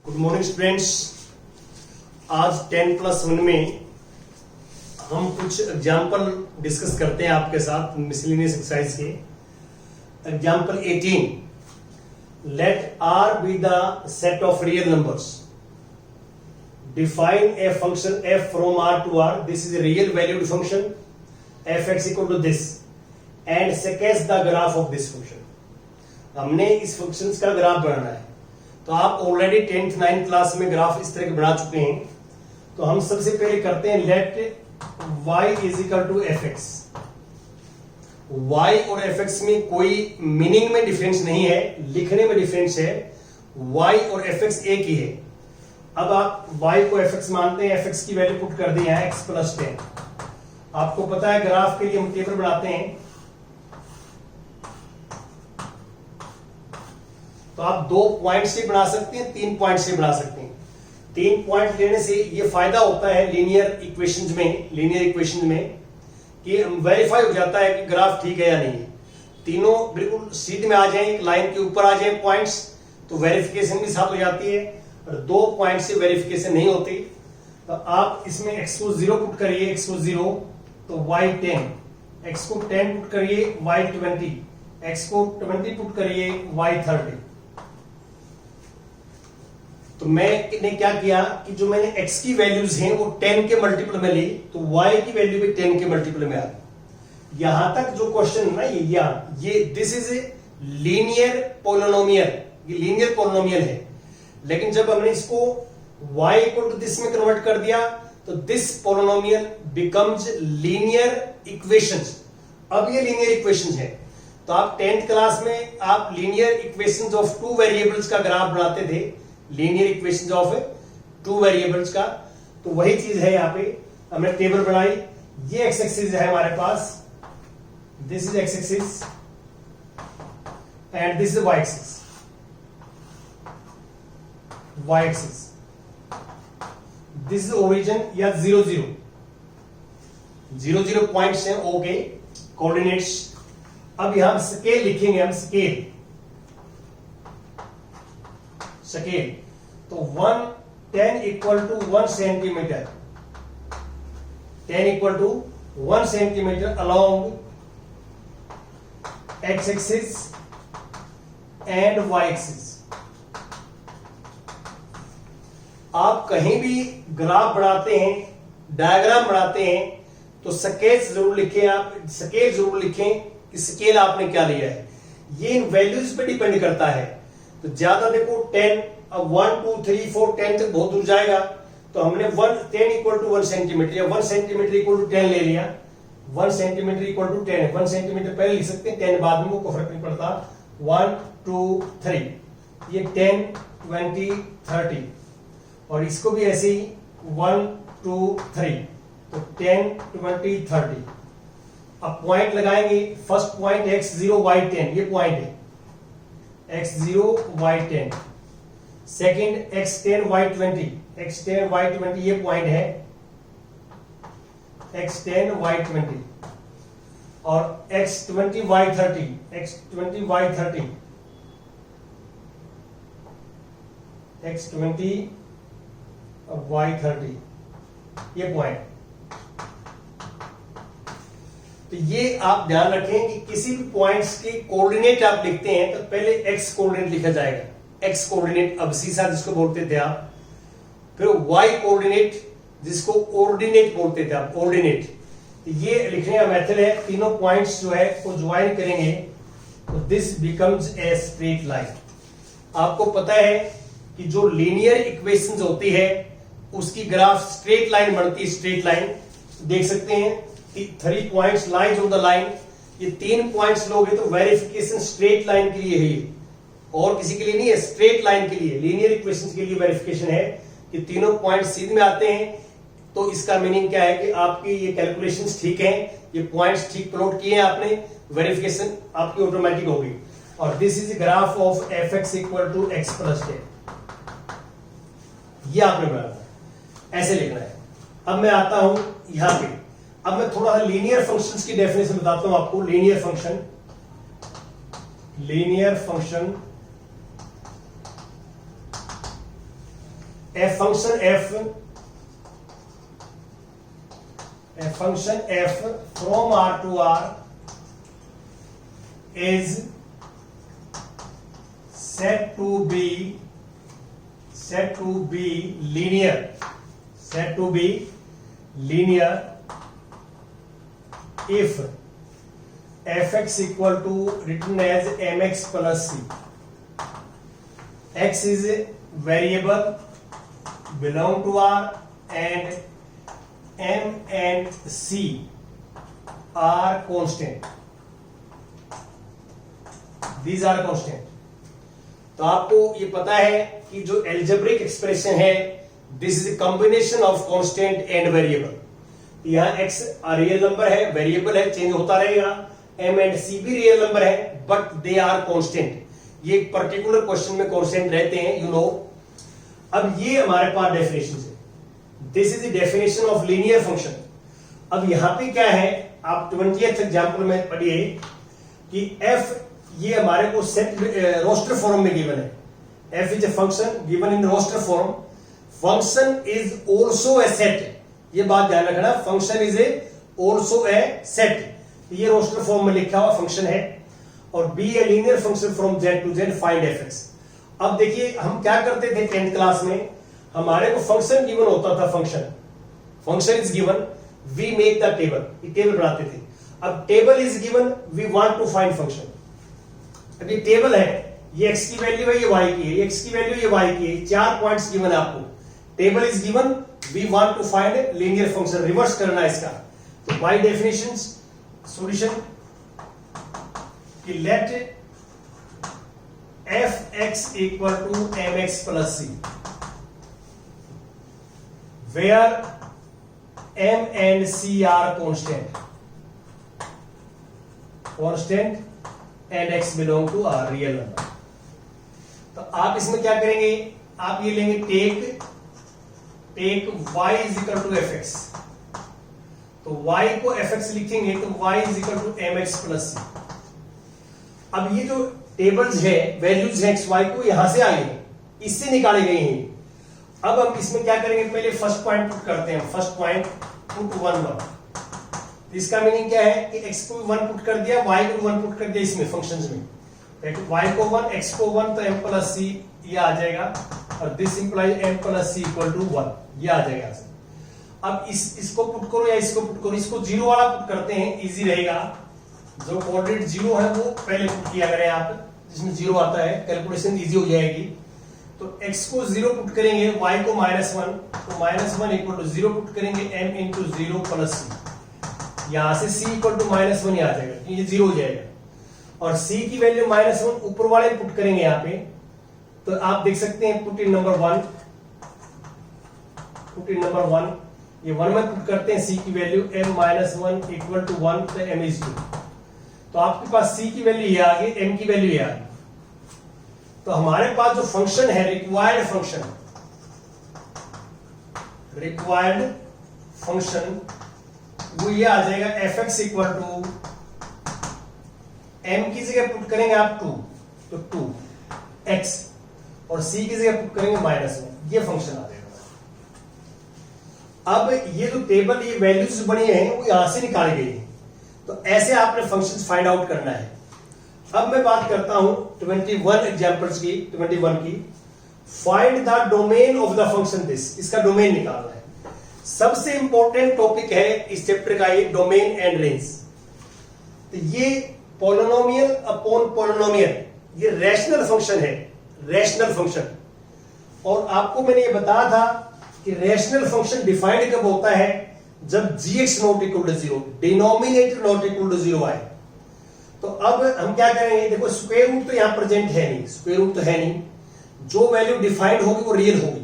Good morning students. आज 10+1 में हम कुछ एग्जाम्पल डिस्कस करते हैं आपके साथ मिसलेनियस एक्सरसाइज के। Example 18, let R be the set of real numbers, define a function f from R to R, this is a real valued function fx equal to this and sketch the graph of this function. हमने इस function का graph बनाना है। तो आप already 10th 9th class में graph इस तरह के बना चुके हैं। तो हम सबसे पहले करते हैं let y is equal to fx। y और fx में कोई मीनिंग में डिफरेंस नहीं है, लिखने में डिफरेंस है। y और fx एक ही है। अब आप y को fx मानते हैं, fx की वैल्यू पुट कर दी है x + 10। आपको पता है ग्राफ के लिए हम टेबल बनाते हैं। तो आप 2 पॉइंट से बना सकते हैं, 3 पॉइंट से बना सकते हैं। 3 पॉइंट लेने से ये फायदा होता है लीनियर इक्वेशन में कि वेरीफाई हो जाता है कि ग्राफ ठीक है या नहीं है। तीनों बिल्कुल सीध में आ जाए, लाइन के ऊपर आ जाए पॉइंट्स, तो वेरिफिकेशन भी साथ हो जाती है। और 2 पॉइंट से वेरिफिकेशन नहीं होती। तो आप इसमें x को 0 पुट करिए, x को 0 तो y 10, x को 10 पुट करिए y 20, x को 20 पुट करिए y 30। तो मैंने क्या किया कि जो मैंने x की वैल्यूज हैं वो 10 के मल्टीपल में ली, तो y की वैल्यू भी 10 के मल्टीपल में आ गई। यहां तक जो क्वेश्चन है ना, ये this is a linear polynomial, ये लीनियर पोलिनोमियल है। लेकिन जब हमने इसको y इक्वल टू दिस में कन्वर्ट कर दिया तो this polynomial becomes linear equations. अब ये लीनियर इक्वेशंस है। तो आप 10th क्लास में आप लीनियर इक्वेशंस ऑफ 2 वेरिएबल्स का ग्राफ बनाते थे, लीनियर इक्वेशंस ऑफ 2 वेरिएबल्स का। तो वही चीज है यहाँ पे, हमने टेबल बनाई। ये एक्स एक्सिस है हमारे पास, this is X axis and this is Y axis. Y axis, this is origin या 0 0 पॉइंट्स हैं, ओके कोऑर्डिनेट्स। अब यहां स्केल लिखेंगे, हम स्केल तो 10 equal to 1 centimetre, 10 equal to 1 centimetre along x axis and y axis. आप कहीं भी ग्राफ बनाते हैं, डायग्राम बनाते हैं, तो स्केच जरूर लिखें। आप स्केल जरूर लिखें कि स्केल आपने क्या लिया है। ये इन वैल्यूज पे डिपेंड करता है। तो ज्यादा देखो 10, अब 1 2 3 4 10 तक बहुत दूर जाएगा। तो हमने 10 इक्वल टू 1 सेंटीमीटर या 1 सेंटीमीटर इक्वल टू 10 ले लिया। 1 सेंटीमीटर इक्वल टू 10 है, 1 सेंटीमीटर पहले लिख सकते हैं, 10 बाद में, कोई फर्क नहीं पड़ता। 1 2 3, ये 10 20 30, और इसको भी ऐसे ही 1 2 3, तो 10 20 30। अब पॉइंट लगाएंगे। फर्स्ट पॉइंट x0 y10, ये पॉइंट है x0 y10। Second x10 y20, x10 y20, ये पॉइंट है x10 y20। और x20 y30, x20 y30, x20 y30, ये पॉइंट। तो ये आप ध्यान रखें कि किसी भी पॉइंट्स के कोऑर्डिनेट आप लिखते हैं तो पहले x कोऑर्डिनेट लिखा जाएगा, x कोऑर्डिनेट अबसीसा जिसको बोलते थे आप, फिर y कोऑर्डिनेट जिसको ऑर्डिनेट बोलते थे आप, ऑर्डिनेट। ये लिखने का मेथड है। तीनों पॉइंट्स जो है वो ज्वाइन करेंगे तो this becomes a straight line. आपको पता है कि जो लीनियर इक्वेशंस होती है उसकी ग्राफ स्ट्रेट लाइन बनती है, स्ट्रेट लाइन। देख सकते हैं 3 points lines on the line. ये 3 पॉइंट्स लोगे तो वेरिफिकेशन स्ट्रेट लाइन के लिए है, ये और किसी के लिए नहीं है, स्ट्रेट लाइन के लिए, लीनियर इक्वेशंस के लिए वेरिफिकेशन है कि तीनों पॉइंट सीधे में आते हैं। तो इसका मीनिंग क्या है कि आपकी ये कैलकुलेशंस ठीक हैं, ये पॉइंट्स ठीक प्लॉट किए हैं आपने, वेरिफिकेशन आपकी ऑटोमेटिक होगी। और this is graph of fx equal to x + 10। ये आपने बनाना है, ऐसे लिखना है। अब मैं आता हूं यहां पे। अब मैं थोड़ा सा लीनियर फंक्शंस की डेफिनेशन बताता हूं आपको। Linear function function f from R to R is said to be linear if fx equal to written as mx plus c. X is a variable belong to R and M and C are constant. These are constant. तो आपको ये पता है कि जो algebraic expression है this is combination of constant and variable. यहाँ x real number है, वेरिएबल है, चेंज होता रहेगा, m एंड c भी रियल नंबर है बट दे आर कांस्टेंट। ये एक पर्टिकुलर क्वेश्चन में कांस्टेंट रहते हैं, यू नो। अब ये हमारे पास डेफिनेशन है, this is the definition of linear function. अब यहां पे क्या है, आप 20th एग्जांपल में पढ़िए कि f ये हमारे को सेट रोस्टर फॉर्म में गिवन है। f is a function given in roster form, function is also a set. ये बात ध्यान रखना, function is a also a set. ये रोस्टर फॉर्म में लिखा हुआ फंक्शन है और be a linear function from z to z, find fx। अब देखिए हम क्या करते थे 10th क्लास में, हमारे को फंक्शन गिवन होता था, function is given, we make the table, ये टेबल बनाते थे। अब table is given, we want to find function. अब ये टेबल है, ये x की वैल्यू है, ये y की है, ये x की वैल्यू ये y की है, 4 पॉइंट्स गिवन है आपको। Table is given, we want to find linear function, reverse करना है इसका। तो बाय डेफिनेशन सॉल्यूशन कि let fx equal to mx plus c, where m and c are constant and x belong to R, real number. तो आप इसमें क्या करेंगे, आप ये लेंगे take y is equal to fx, तो y को fx लिखेंगे तो y is equal to mx plus c। अब ये जो टेबल्स है, वैल्यूज है x y को यहां से आई है, इससे निकाले गए हैं। अब हम इसमें क्या करेंगे, पहले फर्स्ट पॉइंट पुट करते हैं, फर्स्ट पॉइंट पुट 1 1। इसका मीनिंग क्या है कि x को 1 पुट कर दिया, y को 1 पुट कर दिया, इसमें फंक्शंस में y को 1 x को 1 तो m प्लस c ये आ जाएगा, और this implies m plus c equal to 1, ये आ जाएगा। अब इसको पुट करो या इसको पुट करो, इसको 0 वाला पुट करते हैं, इजी रहेगा। जो कोऑर्डिनेट 0 है वो पहले पुट किया करें आप, जिसमें 0 आता है, कैलकुलेशन इजी हो जाएगी। तो x को 0 पुट करेंगे, y को -1, तो -1 इक्वल टू 0 पुट करेंगे, m इंटू 0 प्लस c, यहां से c इक्वल टू -1 आ जाएगा, ये 0 हो जाएगा। और c की वैल्यू -1 ऊपर वाले पुट करेंगे यहाँ पे, तो आप देख सकते हैं पुट इन नंबर 1, ये 1 में पुट करते हैं c की वैल्यू, m-1 इक्वल टू 1, तो m इज 2। तो आपके पास c की वैल्यू ये आ गई, m की वैल्यू ये आ गई। तो हमारे पास जो फंक्शन है, रिक्वायर्ड फंक्शन वो ये आ जाएगा, fx इक्वल टू m की जगह पुट करेंगे आप 2, तो 2x, और c की जगह पुट करेंगे -1, ये फंक्शन आ जाएगा। अब ये जो टेबल, ये वैल्यूज बनी है वो यहां से निकाली गई है। तो ऐसे आपने फंक्शंस फाइंड आउट करना है। अब मैं बात करता हूं 21 एग्जांपल्स की, 21 की। Find the domain of the function this, इसका डोमेन निकालना है। सबसे इंपॉर्टेंट टॉपिक है इस चैप्टर का, ये डोमेन एंड रेंज। तो ये पॉलिनोमियल अपॉन पॉलिनोमियल, ये रैशनल फंक्शन है, रैशनल फंक्शन। और आपको मैंने ये बताया था कि रैशनल फंक्शन डिफाइंड कब होता है, जब gx not equal to 0, denominator not equal to 0 आए। तो अब हम क्या करेंगे, देखो स्क्वायर रूट तो यहां प्रेजेंट है नहीं, स्क्वायर रूट तो है नहीं, जो वैल्यू डिफाइंड होगी वो रियल होगी,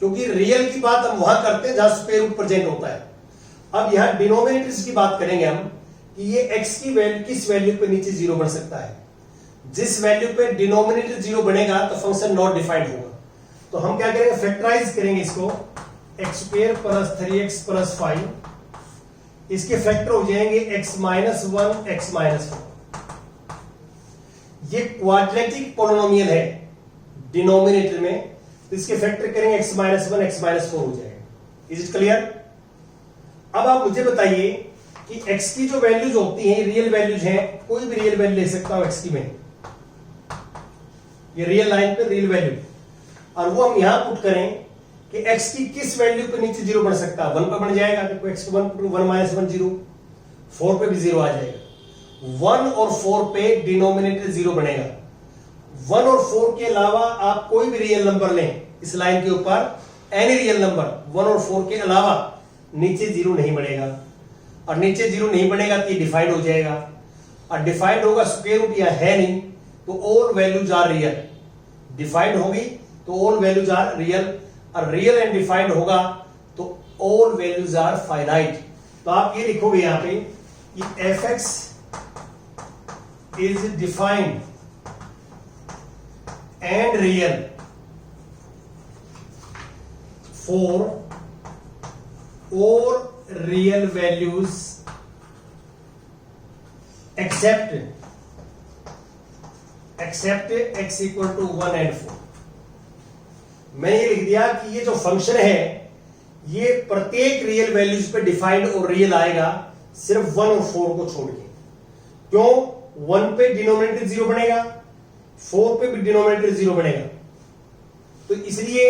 क्योंकि रियल की बात हम वहां करते हैं जहां स्क्वायर रूट प्रेजेंट होता है। अब यहां डिनोमिनेटर्स की बात करेंगे हम कि ये x की वैल्यू किस वैल्यू पे नीचे 0 बन सकता है। जिस वैल्यू पे डिनोमिनेटर 0 बनेगा तो फंक्शन नॉट डिफाइंड होगा। तो हम क्या करेंगे, फैक्टराइज करेंगे इसको, x² + 3x + 5, इसके फैक्टर हो जाएंगे x-1 x-4। ये क्वाड्रेटिक पॉलिनोमियल है डिनोमिनेटर में, तो इसके फैक्टर करेंगे x माइनस 1 x माइनस 4 हो जाएगा। Is it clear? अब आप मुझे बताइए कि x की जो वैल्यूज होती हैं, रियल वैल्यूज हैं, कोई भी रियल वैल्यू ले सकता हूं x की में, ये रियल लाइन पे रियल वैल्यू, और वो हम यहां पुट करें कि x की किस वैल्यू पे नीचे जीरो बन सकता है, 1 पे बन जाएगा, देखो x पे 1 माइनस 1 जीरो, 4 पे भी जीरो आ जाएगा, 1 और 4 पे डिनोमिनेटर जीरो बनेगा। 1 और 4 के अलावा आप कोई भी रियल नंबर लें इस लाइन के ऊपर, एनी रियल नंबर 1 और 4 के अलावा नीचे जीरो नहीं बनेगा, और नीचे जीरो नहीं बनेगा तो ये डिफाइंड हो जाएगा, और डिफाइंड होगा स्क्वायर रूट या है नहीं, तो all values are real. Defined होगी तो ऑल वैल्यूज आर रियल, और रियल एंड डिफाइंड होगा तो ऑल वैल्यूज आर फाइनाइट। तो आप ये लिखोगे यहां पे कि fx is defined and real for all real values except x equal to 1 and 4। मैंने ये लिख दिया कि ये जो फंक्शन है ये प्रत्येक रियल वैल्यूज पे डिफाइंड और रियल आएगा, सिर्फ 1 और 4 को छोड़ के। क्यों? 1 पे डिनोमिनेटर जीरो बनेगा, 4 पे भी डिनोमिनेटर जीरो बनेगा, तो इसलिए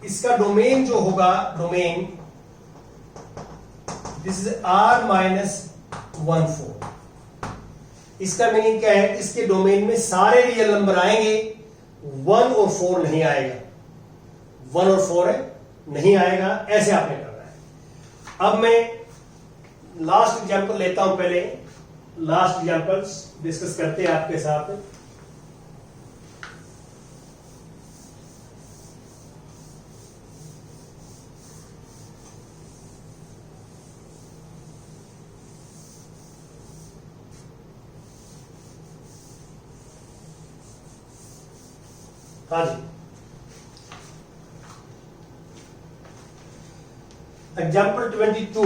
इसका डोमेन जो होगा, domain this is r minus 1 4। इसका मीनिंग क्या है? इसके डोमेन में सारे रियल नंबर आएंगे, 1 और 4 नहीं आएगा, 1 और 4 नहीं आएगा। ऐसे आपने करना है। अब मैं लास्ट एग्जांपल लेता हूं, पहले लास्ट एग्जांपल्स डिस्कस करते हैं आपके साथ। हाँ जी, example 22,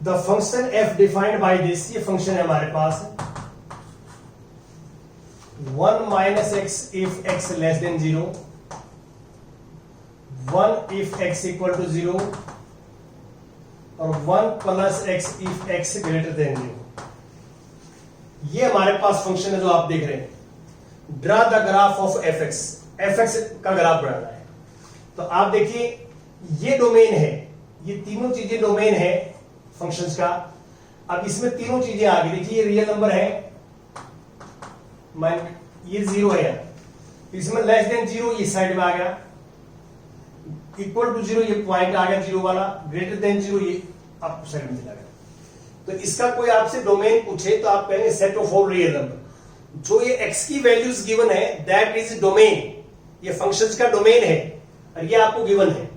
the function f defined by this, ये फंक्शन है हमारे पास 1 minus x if x less than 0, 1 if x equal to 0, और 1 plus x if x greater than 0। ये हमारे पास फंक्शन है जो आप देख रहे हैं। Draw the graph of fx, fx का ग्राफ बनाना है। तो आप देखिए ये डोमेन है, ये तीनों चीजें डोमेन है फंक्शंस का। अब इसमें तीनों चीजें आ गई, देखिए ये रियल नंबर है, ये 0 है यार, इसमें लेस देन 0 ये साइड में आ गया, इक्वल टू 0 ये पॉइंट आ गया 0 वाला, ग्रेटर देन 0 ये आप साइड में चला गया। तो इसका कोई आपसे डोमेन पूछे तो आप कहेंगे set of all real number. जो ये x की वैल्यूज गिवन है दैट इज डोमेन, ये फंक्शंस का डोमेन है, और ये आपको गिवन है।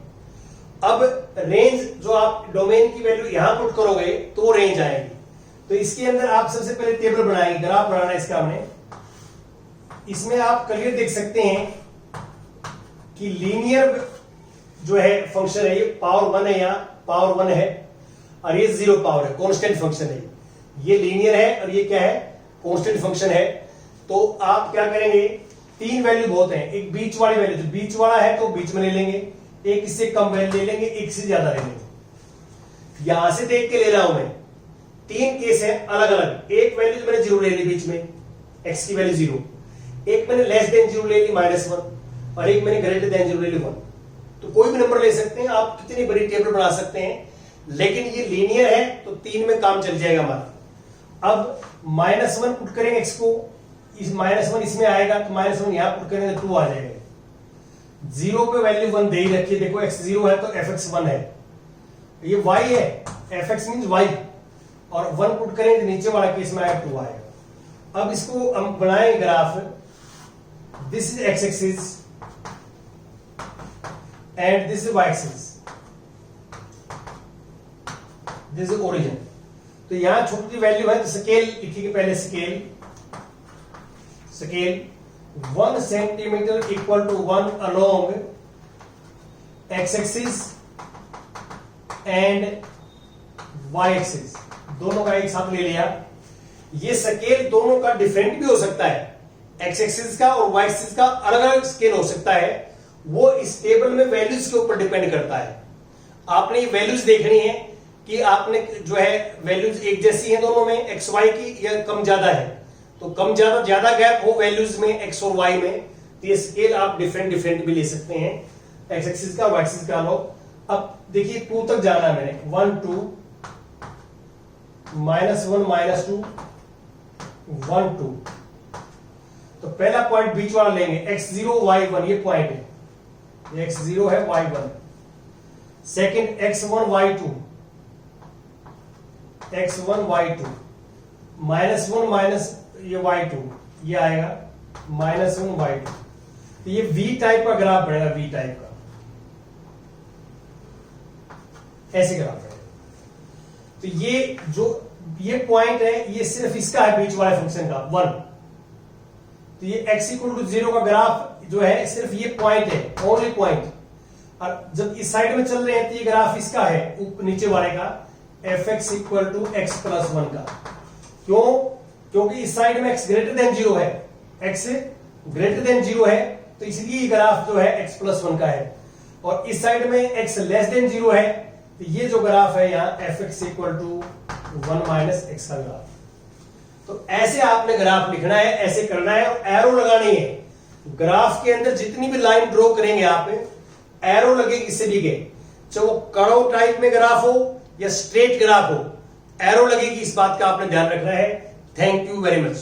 अब रेंज जो आप डोमेन की वैल्यू यहां पुट करोगे तो रेंज आएगी। तो इसके अंदर आप सबसे पहले टेबल बनाएंगे, ग्राफ बनाना है इसका हमने। इसमें आप क्लियर देख सकते हैं कि लीनियर जो है फंक्शन है, ये पावर 1 है, यहां पावर 1 है, और ये 0 पावर है, कांस्टेंट फंक्शन है। ये लीनियर है और ये क्या है? कांस्टेंट फंक्शन है। तो आप क्या करेंगे, तीन वैल्यू बहुत हैं, एक बीच वाली वैल्यू, जो बीच वाला है तो बीच में ले लेंगे, एक इससे कम वैल्यू ले लेंगे, एक से ज्यादा ले लेंगे। यहां से देख के ले रहा हूं मैं, तीन केस है अलग अलग। एक वैल्यू मैंने 0 ले ली बीच में, x की वैल्यू 0, एक मैंने लेस देन 0 ले ली -1, और एक मैंने ग्रेटर देन 0 ले ली 1। तो कोई भी नंबर ले सकते हैं आप, कितनी बड़ी टेबल बना सकते हैं, लेकिन ये लीनियर है तो 3 में काम चल जाएगा हमारा। अब -1 पुट करेंगे x को, इस -1 इसमें आएगा तो -1 यहां पुट करेंगे तो 2 आ जाएगा। 0 पे वैल्यू 1 दे ही रखिए, देखो x 0 है तो fx 1 है, ये y है, fx मींस y, और 1 पुट करेंगे नीचे वाला केस में आएगा 2 आएगा। अब इसको हम बनाएंगे graph, this is x axis and this is y axis, this is origin. तो यहां छोटी वैल्यू है तो स्केल लिखिए, पहले scale 1 centimetre equal to 1 along x axis and y axis, दोनों का एक साथ ले लिया। ये स्केल दोनों का डिफरेंट भी हो सकता है, एक्स एक्सिस का और वाई एक्सिस का अलग अलग स्केल हो सकता है, वो इस टेबल में वैल्यूज के ऊपर डिपेंड करता है। आपने ये वैल्यूज देखनी है कि आपने जो है वैल्यूज एक जैसी है दोनों में एक्स वाई की, या कम ज्यादा है। तो कम ज्यादा गैप हो वैल्यूज में एक्स और वाई में, तो ये स्केल आप डिफरेंट डिफरेंट भी ले सकते हैं, एक्स एक्सिस का वाई एक्सिस का लो। अब देखिए 2 तक जाना है मैंने, 1 2 -1 -2 1 2। तो पहला पॉइंट बीच वाला लेंगे, x0 y1, ये पॉइंट है, ये x0 है y1। Second x1 y2, x1 y2 -1 minus ये y2, ये आएगा -1 y2। तो ये v टाइप का ग्राफ बनेगा, v टाइप का ऐसे ग्राफ है। तो ये पॉइंट है, ये सिर्फ इसका है बीच वाले फंक्शन का 1। तो ये x = 0 का ग्राफ जो है सिर्फ ये पॉइंट है, ओनली पॉइंट। और जब इस साइड में चल रहे हैं तो ये ग्राफ इसका है, नीचे वाले का fx = x + 1 का। क्यों? क्योंकि इस साइड में x > 0 है, x > 0 है, तो इसलिए ये ग्राफ जो है x + 1 का है। और इस साइड में x < 0 है, तो ये जो ग्राफ है यहाँ fx = 1 - x का ग्राफ। तो ऐसे आपने ग्राफ लिखना है, ऐसे करना है और एरो लगानी है। ग्राफ के अंदर जितनी भी लाइन ड्रॉ करेंगे आप, एरो लगेगी इससे दिखे, चाहे वो कर्व टाइप में ग्राफ हो या स्ट्रेट ग्राफ हो, एरो लगेगी, इस बात का आपने ध्यान रखना है। Thank you very much.